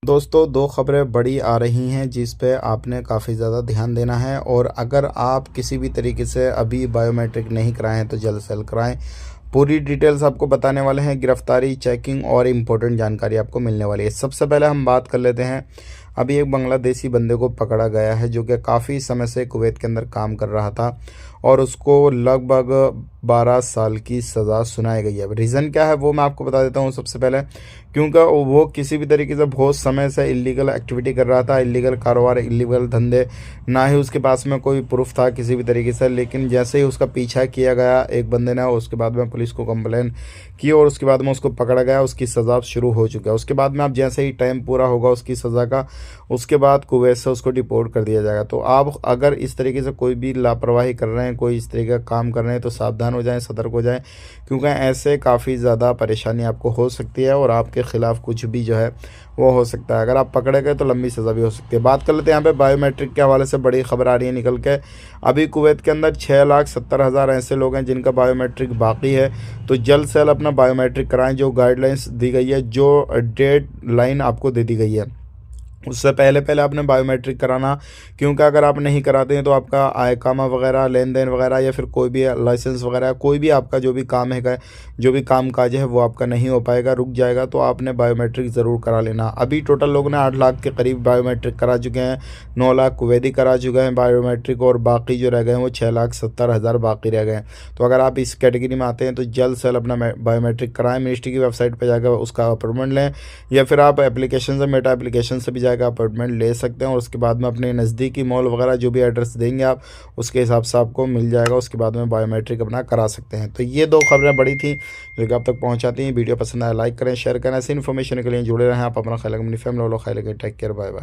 दोस्तों, दो खबरें बड़ी आ रही हैं जिस पे आपने काफ़ी ज़्यादा ध्यान देना है। और अगर आप किसी भी तरीके से अभी बायोमेट्रिक नहीं कराएं हैं तो जल्द से जल्द कराएं। पूरी डिटेल्स आपको बताने वाले हैं, गिरफ्तारी, चेकिंग और इम्पोर्टेंट जानकारी आपको मिलने वाली है। सबसे पहले हम बात कर लेते हैं, अभी एक बांग्लादेशी बंदे को पकड़ा गया है जो कि काफ़ी समय से कुवैत के अंदर काम कर रहा था और उसको लगभग 12 साल की सज़ा सुनाई गई है। रीज़न क्या है वो मैं आपको बता देता हूँ सबसे पहले। क्योंकि वो किसी भी तरीके से बहुत समय से इलीगल एक्टिविटी कर रहा था, इलीगल कारोबार, इलीगल धंधे, ना ही उसके पास में कोई प्रूफ था किसी भी तरीके से। लेकिन जैसे ही उसका पीछा किया गया एक बंदे ने, उसके बाद में पुलिस को कंप्लेन की और उसके बाद में उसको पकड़ा गया, उसकी सज़ा शुरू हो चुका है। उसके बाद में आप जैसे ही टाइम पूरा होगा उसकी सज़ा का, उसके बाद कुवैत से उसको डिपोर्ट कर दिया जाएगा। तो आप अगर इस तरीके से कोई भी लापरवाही कर रहे हैं, कोई इस तरीके का काम कर रहे हैं तो सावधान हो जाएं, सतर्क हो जाएं, क्योंकि ऐसे काफ़ी ज़्यादा परेशानी आपको हो सकती है और आपके खिलाफ कुछ भी जो है वो हो सकता है। अगर आप पकड़े गए तो लंबी सज़ा भी हो सकती है। बात कर लेते हैं यहाँ पे बायोमेट्रिक के हवाले से बड़ी खबर आ रही है निकल के। अभी कुवैत के अंदर 6,70,000 ऐसे लोग हैं जिनका बायोमेट्रिक बाकी है। तो जल्द से जल्द अपना बायोमेट्रिक कराएं। जो गाइडलाइंस दी गई है, जो डेड लाइन आपको दे दी गई है, उससे पहले पहले आपने बायोमेट्रिक कराना। क्योंकि अगर आप नहीं कराते हैं तो आपका आयकामा वगैरह, लेन देन वगैरह, या फिर कोई भी लाइसेंस वगैरह, कोई भी आपका जो भी काम है, जो भी काम काज है वो आपका नहीं हो पाएगा, रुक जाएगा। तो आपने बायोमेट्रिक ज़रूर करा लेना। अभी टोटल लोग ने 8 लाख के करीब बायोमेट्रिक करा चुके हैं, 9 लाख कुवैती करा चुके हैं बायोमेट्रिक, और बाकी जो रह गए हैं वो 6,70,000 बाकी रह गए हैं। तो अगर आप इस कैटेगरी में आते हैं तो जल्द से जल्द अपना बायोमेट्रिक कराएं। मिनिस्ट्री की वेबसाइट पर जाकर उसका अपॉइंटमेंट लें, या फिर आप एप्लीकेशन से, मेटा एप्लीकेशन से भी का अपॉइंटमेंट ले सकते हैं। और उसके बाद में अपने नज़दीकी मॉल वगैरह जो भी एड्रेस देंगे आप, उसके हिसाब से आपको मिल जाएगा। उसके बाद में बायोमेट्रिक अपना करा सकते हैं। तो ये दो खबरें बड़ी थी जो कि आप तक पहुंचाती हैं। वीडियो पसंद आया लाइक करें, शेयर करें। ऐसी इन्फॉर्मेशन के लिए जुड़े रहें। आप अपना ख्याल, अपनी फैमिली वालों ख्याल, टेक केयर, बाय बाय।